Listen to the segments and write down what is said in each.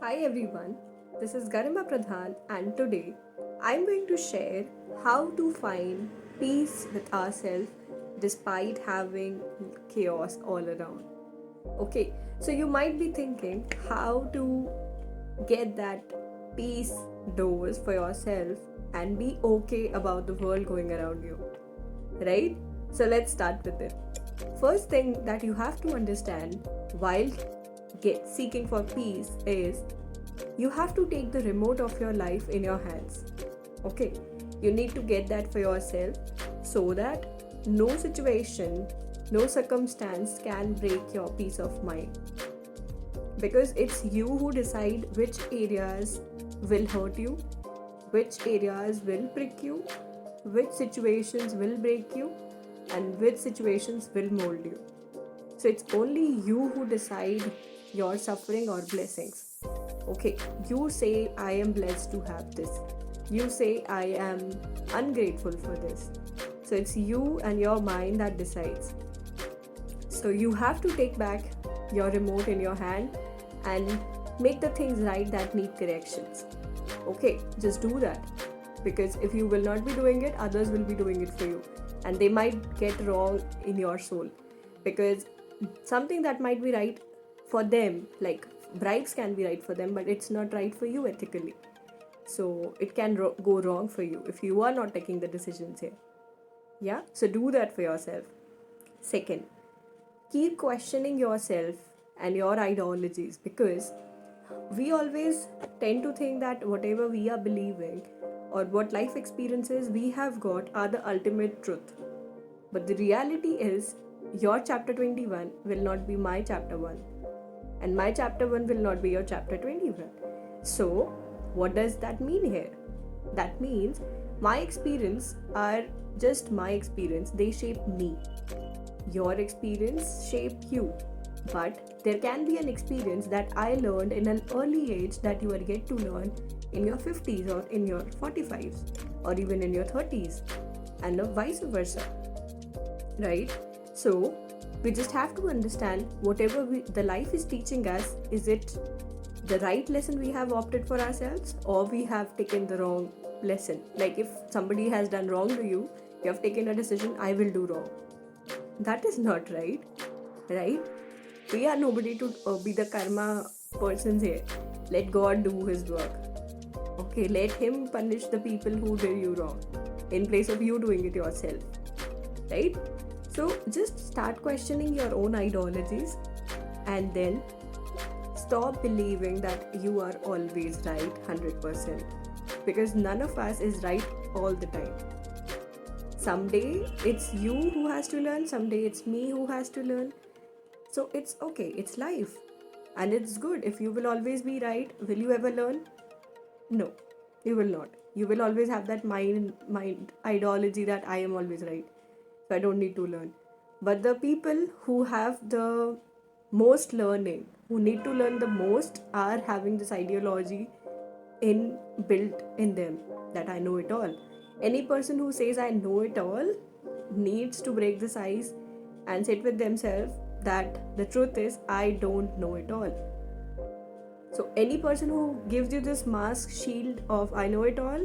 Hi everyone, this is Garima Pradhan, and today I'm going to share how to find peace with ourselves despite having chaos all around. Okay, so you might be thinking how to get that peace dose for yourself and be okay about the world going around you, right? So let's start with it. First thing that you have to understand while seeking for peace is you have to take the remote of your life in your hands. Okay, you need to get that for yourself so that no situation, no circumstance can break your peace of mind, because it's you who decide which areas will hurt you, which areas will prick you, which situations will break you, and which situations will mold you. So it's only you who decide your suffering or blessings. Okay, you say I am blessed to have this. You say I am ungrateful for this. So it's you and your mind that decides. So you have to take back your remote in your hand and make the things right that need corrections. Okay, just do that. Because if you will not be doing it, others will be doing it for you. And they might get wrong in your soul. Because something that might be right for them, like bribes can be right for them, but it's not right for you ethically. So it can go wrong for you if you are not taking the decisions here. Yeah, so do that for yourself. Second, keep questioning yourself and your ideologies, because we always tend to think that whatever we are believing or what life experiences we have got are the ultimate truth. But the reality is, your chapter 21 will not be my chapter 1, and my chapter 1 will not be your chapter 21. So, what does that mean here? That means my experience are just my experience, they shape me. Your experience shape you. But there can be an experience that I learned in an early age that you are yet to learn in your 50s or in your 45s or even in your 30s, and vice versa, right? So we just have to understand whatever the life is teaching us, is it the right lesson we have opted for ourselves, or we have taken the wrong lesson? Like if somebody has done wrong to you, you have taken a decision, I will do wrong. That is not right, right? We are nobody to be the karma persons here. Let God do his work. Okay, let him punish the people who did you wrong in place of you doing it yourself, right? So just start questioning your own ideologies, and then stop believing that you are always right 100%, because none of us is right all the time. Someday it's you who has to learn, someday it's me who has to learn. So it's okay, it's life. And it's good. If you will always be right, will you ever learn? No, you will not. You will always have that mind ideology that I am always right, so I don't need to learn. But the people who have the most learning, who need to learn the most, are having this ideology in built in them, that I know it all. Any person who says I know it all needs to break this ice and sit with themselves that the truth is I don't know it all. So any person who gives you this mask shield of I know it all,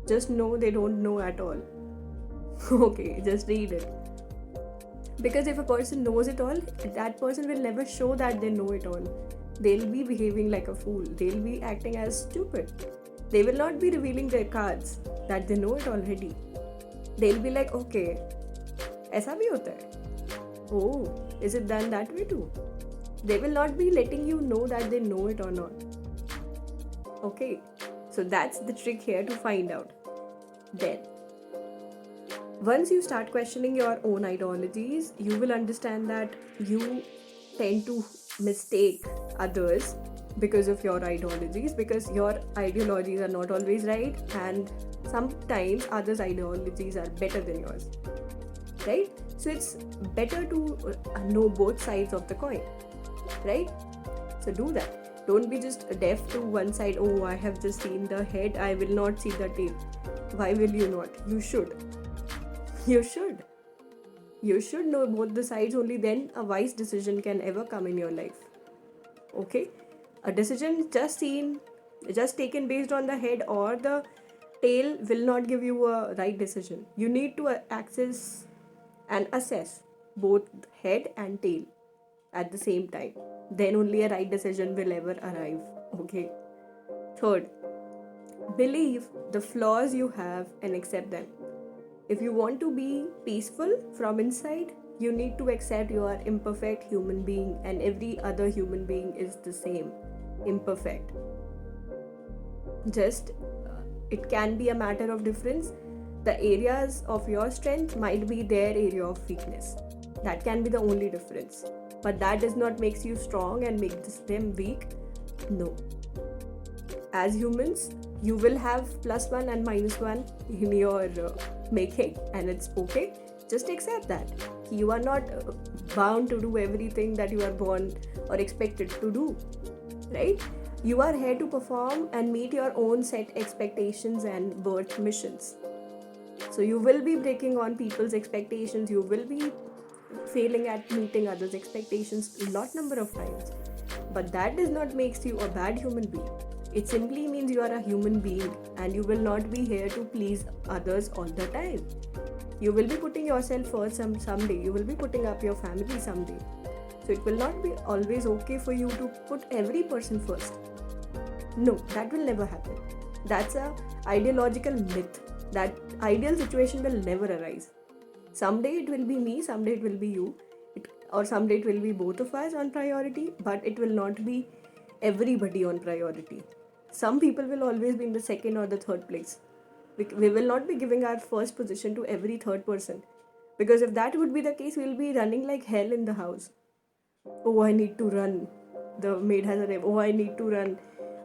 just know they don't know at all. Okay, just read it. Because if a person knows it all, that person will never show that they know it all. They'll be behaving like a fool. They'll be acting as stupid. They will not be revealing their cards that they know it already. They'll be like, okay, ऐसा भी होता है? Oh, is it done that way too? They will not be letting you know that they know it or not. Okay, so that's the trick here to find out. Then, once you start questioning your own ideologies, you will understand that you tend to mistake others because of your ideologies, because your ideologies are not always right, and sometimes others' ideologies are better than yours, right? So it's better to know both sides of the coin, right? So do that. Don't be just deaf to one side. Oh, I have just seen the head, I will not see the tail. Why will you not? You should. You should. You should know both the sides, only then a wise decision can ever come in your life. Okay? A decision just taken based on the head or the tail will not give you a right decision. You need to access and assess both head and tail at the same time. Then only a right decision will ever arrive. Okay. Third, believe the flaws you have and accept them. If you want to be peaceful from inside, you need to accept you are imperfect human being and every other human being is the same, imperfect. Just it can be a matter of difference. The areas of your strength might be their area of weakness. That can be the only difference. But that does not make you strong and make them weak. No. As humans, you will have +1 and -1 in your making, and it's okay. Just accept that. You are not bound to do everything that you are born or expected to do, right? You are here to perform and meet your own set expectations and birth missions. So you will be breaking on people's expectations. You will be failing at meeting others' expectations a lot number of times. But that does not make you a bad human being. It simply means you are a human being and you will not be here to please others all the time. You will be putting yourself first someday. You will be putting up your family someday. So it will not be always okay for you to put every person first. No, that will never happen. That's a ideological myth. That ideal situation will never arise. Someday it will be me, someday it will be you, or someday it will be both of us on priority, but it will not be everybody on priority. Some people will always be in the second or the third place. We will not be giving our first position to every third person. Because if that would be the case, we will be running like hell in the house. Oh, I need to run. The maid has arrived. Oh, I need to run.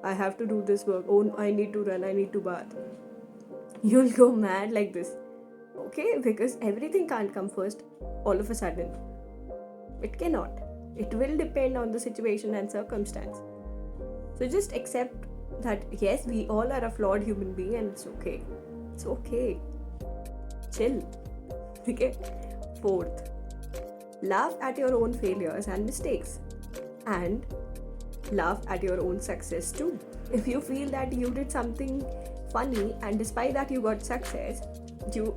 I have to do this work. Oh, I need to run. I need to bath. You'll go mad like this. Okay? Because everything can't come first all of a sudden. It cannot. It will depend on the situation and circumstance. So just accept that yes, we all are a flawed human being and it's okay. It's okay. Chill. Okay? Fourth, laugh at your own failures and mistakes. And laugh at your own success too. If you feel that you did something funny and despite that you got success, you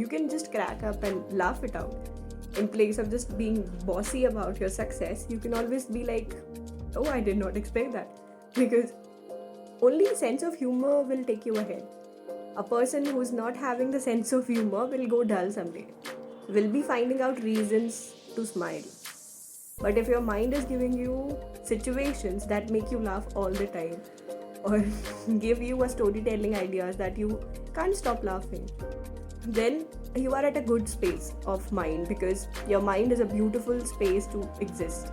can just crack up and laugh it out. In place of just being bossy about your success, you can always be like, oh, I did not expect that. Because only sense of humor will take you ahead. A person who is not having the sense of humor will go dull someday. Will be finding out reasons to smile. But if your mind is giving you situations that make you laugh all the time, or give you a storytelling ideas that you can't stop laughing, then you are at a good space of mind, because your mind is a beautiful space to exist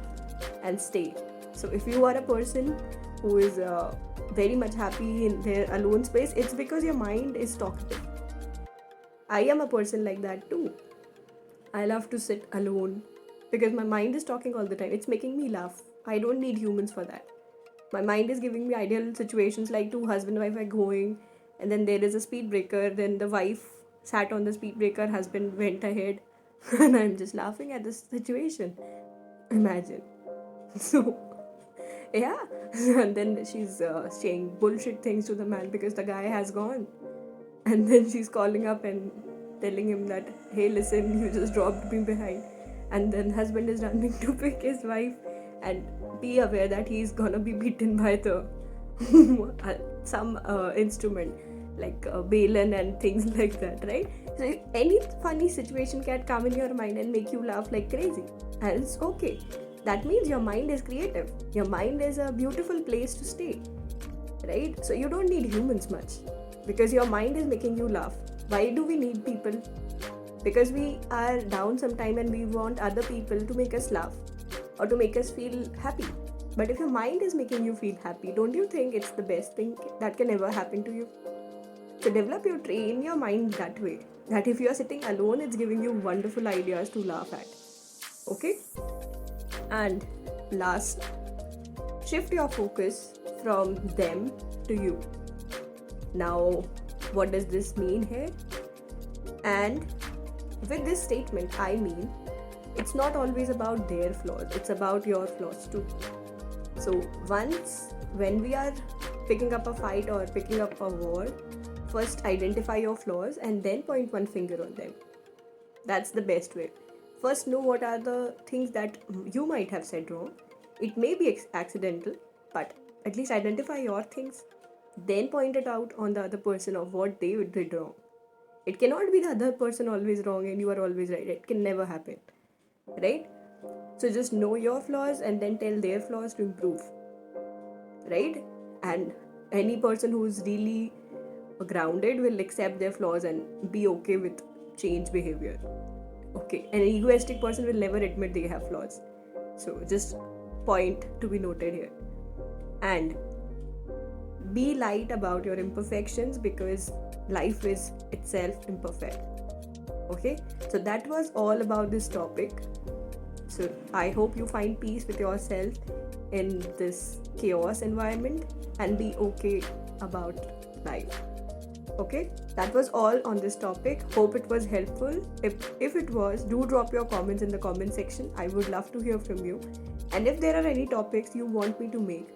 and stay. So if you are a person who is very much happy in their alone space, it's because your mind is talkative. I am a person like that too. I love to sit alone because my mind is talking all the time. It's making me laugh. I don't need humans for that. My mind is giving me ideal situations like two husband and wife are going, and then there is a speed breaker, then the wife sat on the speed breaker, husband went ahead, and I'm just laughing at this situation. Imagine. So, yeah. And then she's saying bullshit things to the man because the guy has gone. And then she's calling up and telling him that, hey, listen, you just dropped me behind. And then husband is running to pick his wife and be aware that he's gonna be beaten by the some instrument like Balin and things like that, right? So any funny situation can come in your mind and make you laugh like crazy, and it's okay. That means your mind is creative. Your mind is a beautiful place to stay, right? So you don't need humans much because your mind is making you laugh. Why do we need people? Because we are down sometime and we want other people to make us laugh or to make us feel happy. But if your mind is making you feel happy, don't you think it's the best thing that can ever happen to you? So train your mind that way. That if you are sitting alone, it's giving you wonderful ideas to laugh at. Okay? And last, shift your focus from them to you. Now, what does this mean here? And with this statement, I mean, it's not always about their flaws, it's about your flaws too. So once when we are picking up a fight or picking up a war, first identify your flaws and then point one finger on them. That's the best way. First, know what are the things that you might have said wrong. It may be accidental, but at least identify your things. Then point it out on the other person of what they did wrong. It cannot be the other person always wrong and you are always right. It can never happen. Right? So just know your flaws and then tell their flaws to improve. Right? And any person who's really grounded will accept their flaws and be okay with change behavior. Okay, an egoistic person will never admit they have flaws. So just point to be noted here. And be light about your imperfections because life is itself imperfect. Okay, so that was all about this topic. So I hope you find peace with yourself in this chaos environment and be okay about life. Okay, that was all on this topic. Hope it was helpful. If it was, do drop your comments in the comment section. I would love to hear from you. And if there are any topics you want me to make,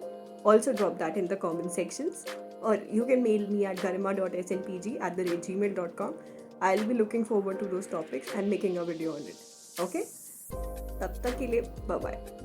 also drop that in the comment sections. Or you can mail me at garima.snpg@gmail.com. I'll be looking forward to those topics and making a video on it. Okay? तब तक के लिए bye bye.